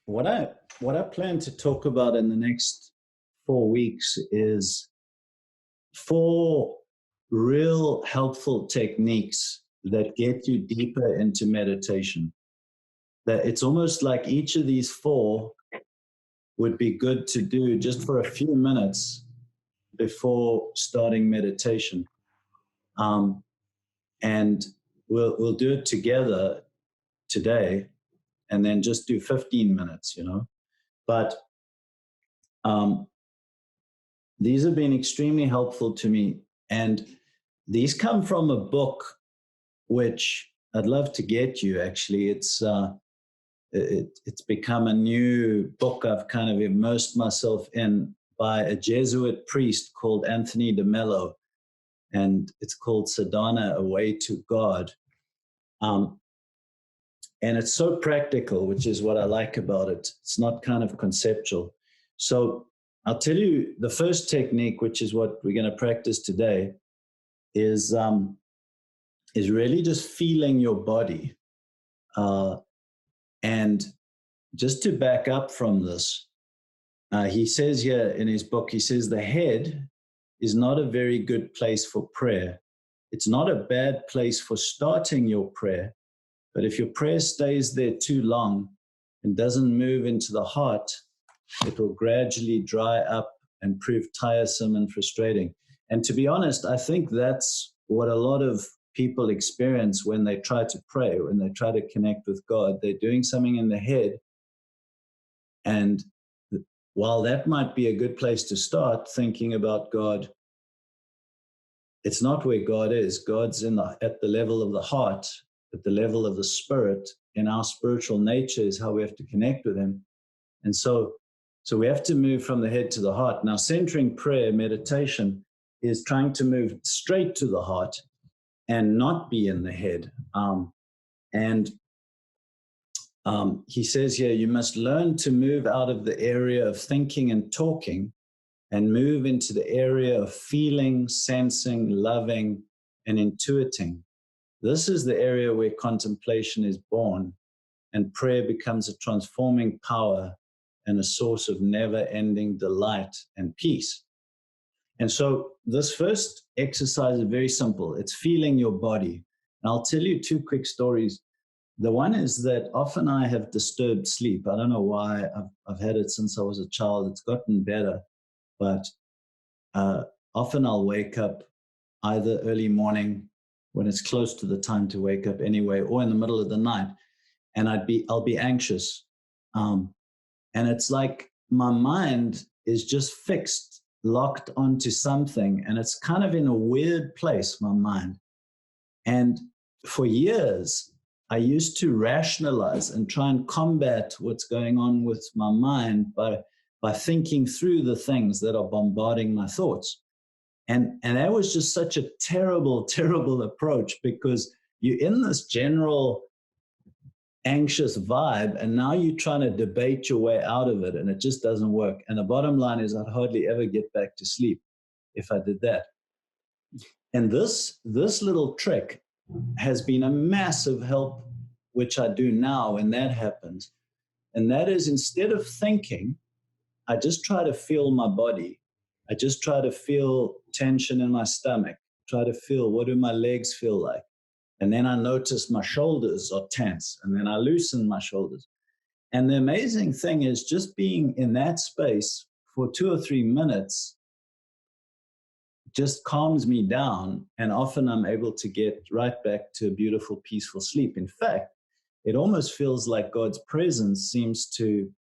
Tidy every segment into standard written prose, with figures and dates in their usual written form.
what I what I plan to talk about in the next 4 weeks is four real helpful techniques that get you deeper into meditation. That it's almost like each of these four would be good to do just for a few minutes before starting meditation. Um, and we'll do it together today, and then just do 15 minutes. But um, these have been extremely helpful to me. And these come from a book which I'd love to get you, actually. It's become a new book I've kind of immersed myself in, by a Jesuit priest called Anthony de Mello. And it's called Sadhana, A Way to God. Um, and it's so practical, which is what I like about it. It's not kind of conceptual. So I'll tell you the first technique, which is what we're going to practice today, is really just feeling your body. And just to back up from this, he says here in his book, he says the head is not a very good place for prayer. It's not a bad place for starting your prayer, but if your prayer stays there too long and doesn't move into the heart, it will gradually dry up and prove tiresome and frustrating. And to be honest, I think that's what a lot of people experience when they try to pray, when they try to connect with God. They're doing something in the head. And while that might be a good place to start thinking about God, it's not where God is. God's at the level of the heart, at the level of the spirit. In our spiritual nature is how we have to connect with him. And so we have to move from the head to the heart. Now, centering prayer, meditation, is trying to move straight to the heart and not be in the head. He says here, you must learn to move out of the area of thinking and talking and move into the area of feeling, sensing, loving, and intuiting. This is the area where contemplation is born and prayer becomes a transforming power and a source of never-ending delight and peace. And so this first exercise is very simple. It's feeling your body. And I'll tell you two quick stories. The one is that often I have disturbed sleep. I don't know why. I've had it since I was a child. It's gotten better. But often I'll wake up either early morning when it's close to the time to wake up anyway, or in the middle of the night. And I'll be anxious. And it's like my mind is just fixed, locked onto something. And it's kind of in a weird place, my mind. And for years, I used to rationalize and try and combat what's going on with my mind by thinking through the things that are bombarding my thoughts. And that was just such a terrible, terrible approach, because you're in this general anxious vibe, and now you're trying to debate your way out of it, and it just doesn't work. And the bottom line is I'd hardly ever get back to sleep if I did that. And this little trick has been a massive help, which I do now when that happens. And that is, instead of thinking, I just try to feel my body. I just try to feel tension in my stomach, try to feel, what do my legs feel like? And then I notice my shoulders are tense, and then I loosen my shoulders. And the amazing thing is, just being in that space for 2 or 3 minutes just calms me down, and often I'm able to get right back to a beautiful, peaceful sleep. In fact, it almost feels like God's presence seems to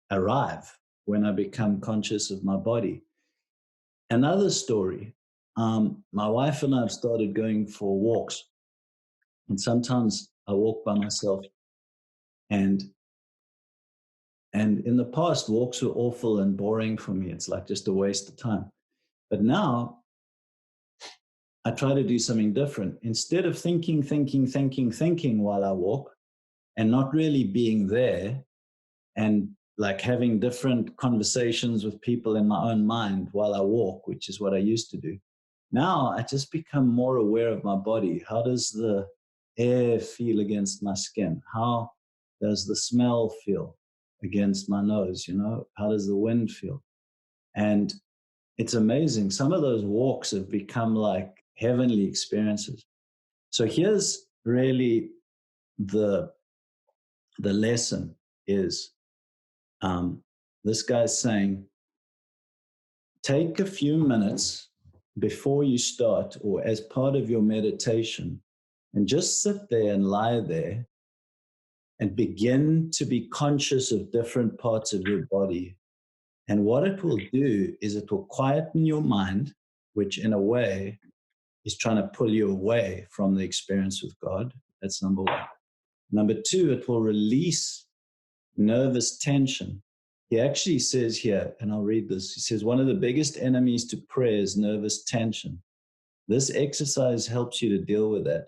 arrive when I become conscious of my body. Another story, my wife and I have started going for walks, and sometimes I walk by myself. And in the past, walks were awful and boring for me. It's like just a waste of time. But now I try to do something different. Instead of thinking while I walk and not really being there, and like having different conversations with people in my own mind while I walk, which is what I used to do. Now I just become more aware of my body. How does the air feel against my skin? How does the smell feel? against my nose? How does the wind feel? And it's amazing. Some of those walks have become like heavenly experiences. So here's really the lesson is, this guy's saying, take a few minutes before you start or as part of your meditation and just sit there and lie there and begin to be conscious of different parts of your body. And what it will do is it will quieten your mind, which in a way is trying to pull you away from the experience with God. That's number one. Number two, it will release nervous tension. He actually says here, and I'll read this, he says, one of the biggest enemies to prayer is nervous tension. This exercise helps you to deal with that.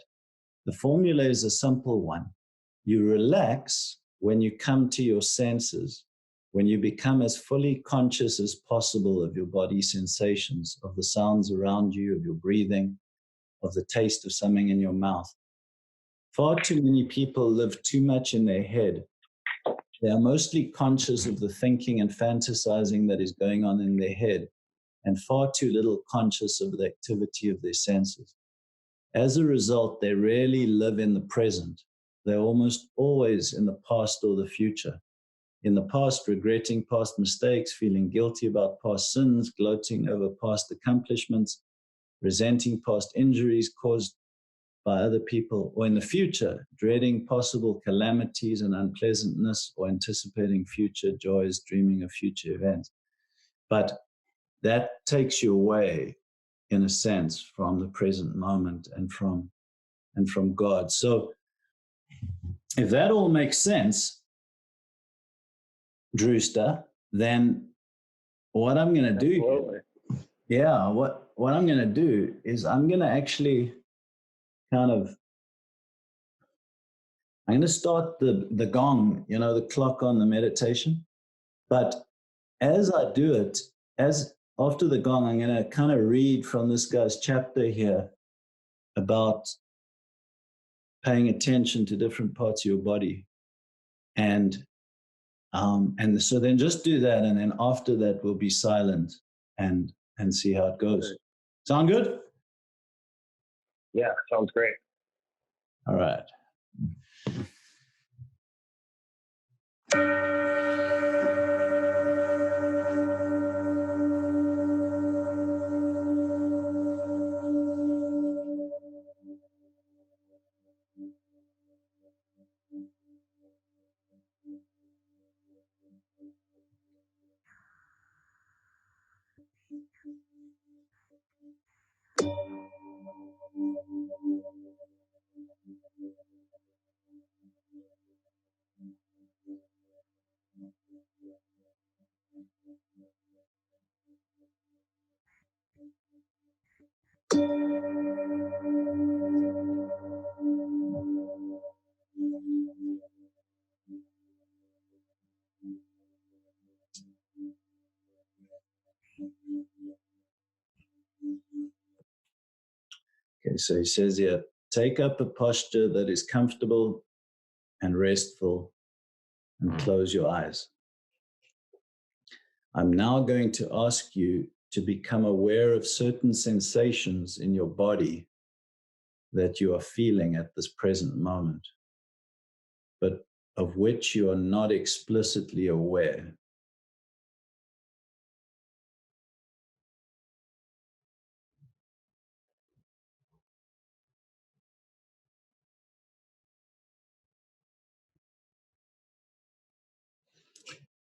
The formula is a simple one. You relax when you come to your senses, when you become as fully conscious as possible of your body sensations, of the sounds around you, of your breathing, of the taste of something in your mouth. Far too many people live too much in their head. They are mostly conscious of the thinking and fantasizing that is going on in their head, and far too little conscious of the activity of their senses. As a result, they rarely live in the present. They're almost always in the past or the future. In the past, regretting past mistakes, feeling guilty about past sins, gloating over past accomplishments, resenting past injuries caused by other people, or in the future, dreading possible calamities and unpleasantness, or anticipating future joys, dreaming of future events. But that takes you away, in a sense, from the present moment and from God. So if that all makes sense, Drewster, then what I'm going to do, what I'm going to do is I'm going to actually I'm going to start the gong, the clock on the meditation. But as I do it, as after the gong, I'm going to kind of read from this guy's chapter here about paying attention to different parts of your body. And so then just do that. And then after that, we'll be silent and see how it goes. Sound good? Yeah, sounds great. All right. Okay, so he says here, take up a posture that is comfortable and restful and close your eyes. I'm now going to ask you to become aware of certain sensations in your body that you are feeling at this present moment, but of which you are not explicitly aware.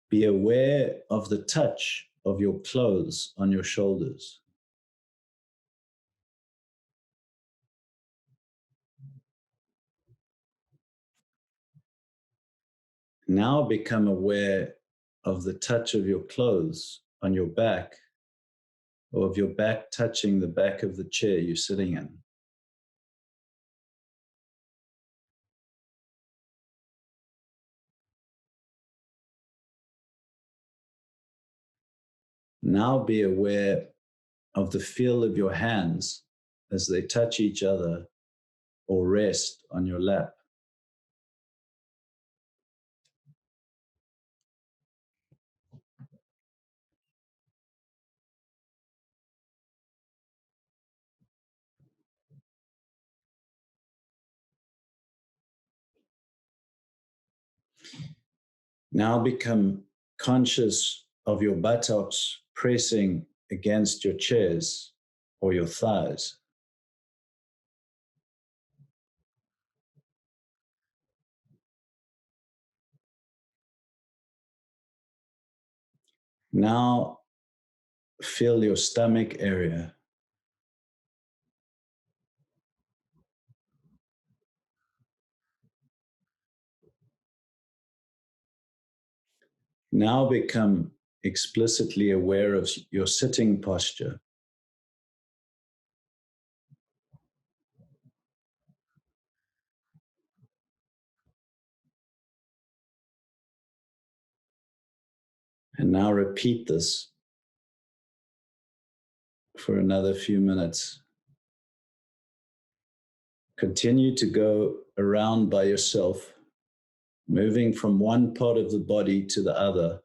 Be aware of the touch of your clothes on your shoulders. Now become aware of the touch of your clothes on your back, or of your back touching the back of the chair you're sitting in. Now be aware of the feel of your hands as they touch each other or rest on your lap. Now become conscious of your buttocks pressing against your chairs or your thighs. Now feel your stomach area. Now become explicitly aware of your sitting posture. And now repeat this for another few minutes. Continue to go around by yourself, moving from one part of the body to the other.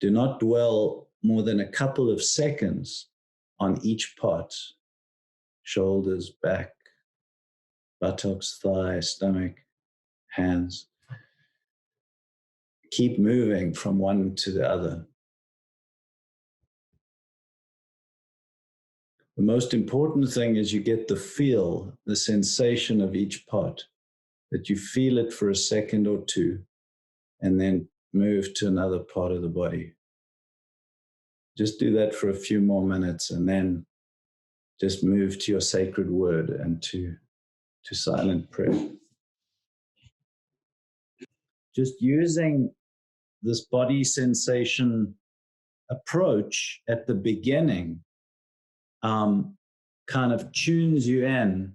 Do not dwell more than a couple of seconds on each part: shoulders, back, buttocks, thigh, stomach, hands. Keep moving from one to the other. The most important thing is you get the feel, the sensation of each part, that you feel it for a second or two, and then move to another part of the body. Just do that for a few more minutes, and then just move to your sacred word and to silent prayer. Just using this body sensation approach at the beginning kind of tunes you in,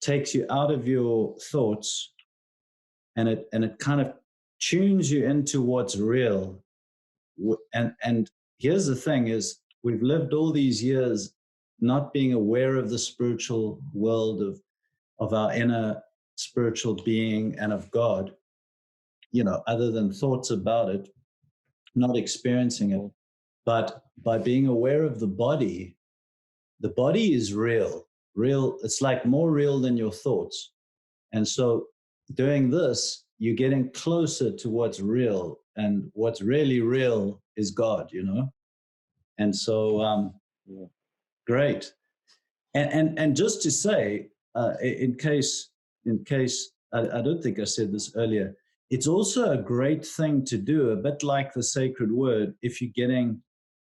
takes you out of your thoughts, and it kind of tunes you into what's real. And here's the thing is, we've lived all these years not being aware of the spiritual world, of our inner spiritual being and of God, other than thoughts about it, not experiencing it. But by being aware of the body is real. It's like more real than your thoughts. And so doing this, you're getting closer to what's real, and what's really real is God, And so, great. And just to say, in case I don't think I said this earlier, it's also a great thing to do, a bit like the sacred word. If you're getting,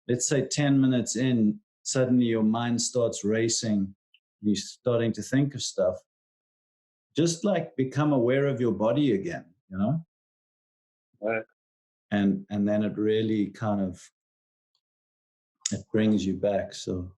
let's say 10 minutes in, suddenly your mind starts racing, you're starting to think of stuff, just like become aware of your body again, Right. And then it really kind of, it brings you back. So